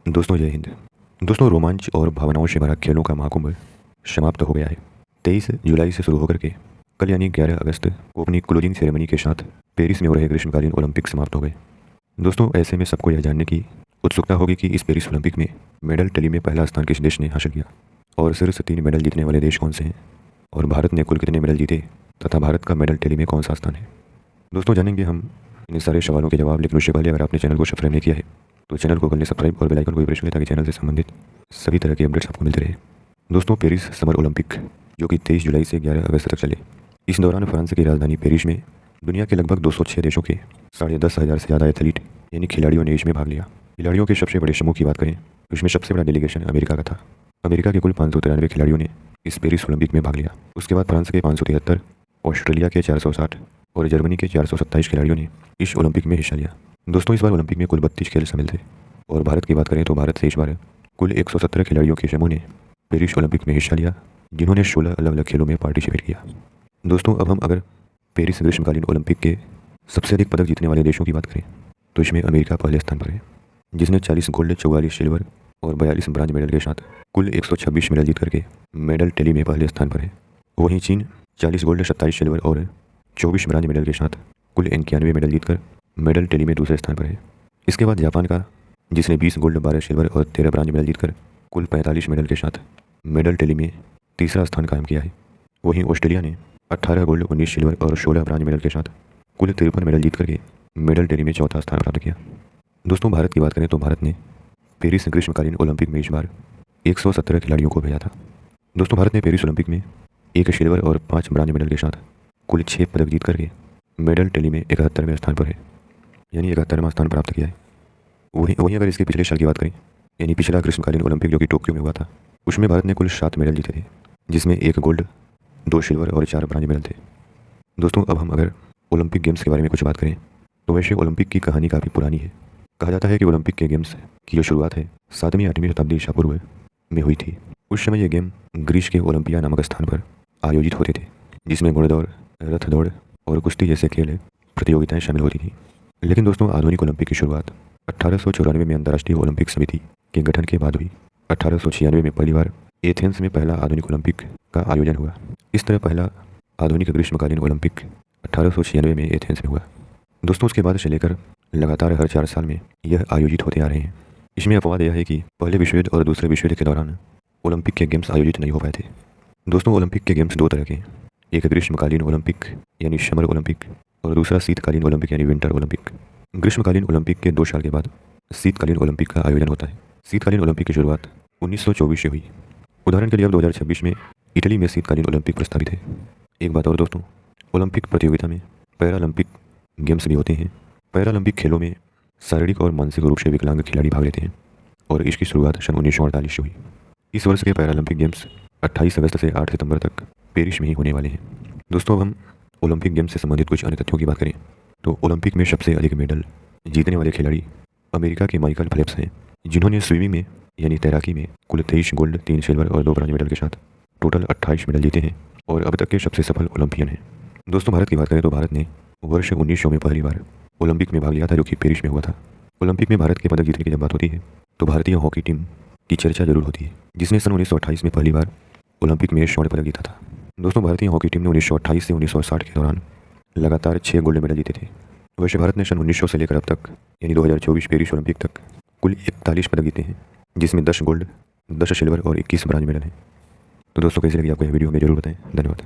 दोस्तों जय हिंद। दोस्तों रोमांच और भावनाओं से भरा खेलों का महाकुंभ समाप्त हो गया है। 23 जुलाई से शुरू होकर के कल यानी 11 अगस्त को अपनी क्लोजिंग सेरेमनी के साथ पेरिस में हो रहे ग्रीष्मकालीन ओलंपिक समाप्त हो गए। दोस्तों ऐसे में सबको यह जानने की उत्सुकता होगी कि इस पेरिस ओलंपिक में मेडल टैली में पहला स्थान किस देश ने हासिल किया और शीर्ष 3 मेडल जीतने वाले देश कौन से हैं और भारत ने कुल कितने मेडल जीते तथा भारत का मेडल टैली में कौन सा स्थान है। दोस्तों जानेंगे हम इन सारे सवालों के जवाब, लेकिन उससे पहले अगर आपने चैनल को सब्सक्राइब नहीं किया है तो चैनल को कर लें सब्सक्राइब और बेल आइकन को भी प्रेस करें ताकि चैनल से संबंधित सभी तरह के अपडेट्स आपको मिलते रहे। दोस्तों पेरिस समर ओलंपिक जो कि 23 जुलाई से 11 अगस्त तक चले, इस दौरान फ्रांस की राजधानी पेरिस में दुनिया के लगभग 206 देशों के 10,500 से ज़्यादा एथलीट यानी खिलाड़ियों ने इसमें भाग लिया। खिलाड़ियों के सबसे बड़े समूह की बात करें तो इसमें सबसे बड़ा डेलीगेशन अमेरिका का था। अमेरिका के कुल 593 खिलाड़ियों ने इस पेरिस ओलंपिक में भाग लिया। उसके बाद फ्रांस के 573, ऑस्ट्रेलिया के 460 और जर्मनी के 427 खिलाड़ियों ने इस ओलंपिक में हिस्सा लिया। दोस्तों इस बार ओलंपिक में कुल 32 खेल शामिल थे और भारत की बात करें तो भारत से इस बार कुल 117 खिलाड़ियों के समूह ने पेरिस ओलंपिक में हिस्सा लिया, जिन्होंने 16 अलग अलग खेलों में पार्टिसिपेट किया। दोस्तों अब हम अगर पेरिस ग्रीष्मकालीन ओलंपिक के सबसे अधिक पदक जीतने वाले देशों की बात करें तो इसमें अमेरिका पहले स्थान पर है, जिसने 40 गोल्ड, 44 सिल्वर और 42 ब्रांज मेडल के साथ कुल 126 मेडल जीत करके मेडल टैली में पहले स्थान पर है। वहीं चीन 40 गोल्ड, 27 सिल्वर और 24 ब्रांज मेडल के साथ कुल 91 मेडल जीतकर मेडल टैली में दूसरे स्थान पर है। इसके बाद जापान का, जिसने 20 गोल्ड, 12 सिल्वर और 13 ब्रांज मेडल जीतकर कुल 45 मेडल के साथ मेडल टैली में तीसरा स्थान कायम किया है। वहीं ऑस्ट्रेलिया ने 18 गोल्ड, 19 सिल्वर और 16 ब्रांज मेडल के साथ कुल 53 मेडल जीत करके मेडल टैली में चौथा स्थान प्राप्त किया। दोस्तों भारत की बात करें तो भारत ने पेरिस ग्रीष्मकालीन ओलंपिक में इस बार 117 खिलाड़ियों को भेजा था। दोस्तों भारत ने पेरिस ओलंपिक में 1 सिल्वर और 5 ब्रांज मेडल के साथ कुल 6 पदक जीत करके मेडल टैली में 71वें स्थान पर है, यानी 71वां स्थान प्राप्त किया है। वहीं अगर इसके पिछले साल की बात करें यानी पिछला ग्रीष्मकालीन ओलंपिक जो कि टोक्यो में हुआ था, उसमें भारत ने कुल 7 मेडल जीते थे, जिसमें 1 गोल्ड, 2 सिल्वर और 4 ब्रांज मेडल थे। दोस्तों अब हम अगर ओलंपिक गेम्स के बारे में कुछ बात करें तो वैसे ओलंपिक की कहानी काफ़ी पुरानी है। कहा जाता है कि ओलंपिक के गेम्स की जो शुरुआत है 7वीं-8वीं शताब्दी ईसा पूर्व में हुई थी। उस समय ये गेम ग्रीस के ओलंपिया नामक स्थान पर आयोजित होते थे, जिसमें घोड़दौड़, रथ दौड़ और कुश्ती जैसे खेल प्रतियोगिताएं शामिल होती थी। लेकिन दोस्तों आधुनिक ओलंपिक की शुरुआत 1894 में अंतर्राष्ट्रीय ओलंपिक समिति के गठन के बाद हुई। 1896 में पहली बार एथेंस में पहला आधुनिक ओलंपिक का आयोजन हुआ। इस तरह पहला आधुनिक ग्रीष्मकालीन ओलंपिक 1896 में एथेंस में हुआ। दोस्तों उसके बाद से लेकर लगातार हर 4 साल में यह आयोजित होते आ रहे हैं। इसमें अपवाद यह है कि पहले विश्व युद्ध और दूसरे विश्व युद्ध के दौरान ओलंपिक के गेम्स आयोजित नहीं हो पाए थे। दोस्तों ओलंपिक के गेम्स 2 तरह के हैं, एक ग्रीष्मकालीन ओलंपिक यानी समर ओलंपिक और दूसरा शीतकालीन ओलंपिक यानी विंटर ओलंपिक। ग्रीष्मकालीन ओलंपिक के 2 साल के बाद शीतकालीन ओलंपिक का आयोजन होता है। शीतकालीन ओलंपिक की शुरुआत 1924 से हुई। उदाहरण के लिए अब 2026 में इटली में शीतकालीन ओलंपिक प्रस्तावित है। एक बात और दोस्तों, ओलंपिक प्रतियोगिता में पैरालंपिक गेम्स भी होते हैं। पैरालंपिक खेलों में शारीरिक और मानसिक रूप से विकलांग खिलाड़ी भाग लेते हैं और इसकी शुरुआत सन 1948 से हुई। इस वर्ष के पैरालंपिक गेम्स 28 अगस्त से 8 सितंबर तक पेरिस में ही होने वाले हैं। दोस्तों अब हम ओलंपिक गेम्स से संबंधित कुछ अन्य तथ्यों की बात करें तो ओलंपिक में सबसे अधिक मेडल जीतने वाले खिलाड़ी अमेरिका के माइकल फेल्प्स हैं, जिन्होंने स्विमिंग में यानी तैराकी में कुल 23 गोल्ड, 3 सिल्वर और 2 ब्रांज मेडल के साथ टोटल 28 मेडल जीते हैं और अब तक के सबसे सफल ओलंपियन हैं। दोस्तों भारत की बात करें तो भारत ने वर्ष 1900 में पहली बार ओलंपिक में भाग लिया था, जो कि पेरिस में हुआ था। ओलंपिक में भारत के पदक जीतने की जब बात होती है तो भारतीय हॉकी टीम की चर्चा जरूर होती है, जिसने सन 1928 में पहली बार ओलंपिक में स्वर्ण पदक जीता था। दोस्तों भारतीय हॉकी टीम ने 1928 से 1960 के दौरान लगातार 6 गोल्ड मेडल जीते थे। वैसे भारत ने सन 1900 से लेकर अब तक यानी 2024 पेरिस ओलंपिक तक कुल 41 पदक जीते हैं, जिसमें 10 गोल्ड, 10 सिल्वर और 21 ब्रांज मेडल हैं। तो दोस्तों कैसी लगी आपको यह वीडियो, हमें जरूर बताएं। धन्यवाद।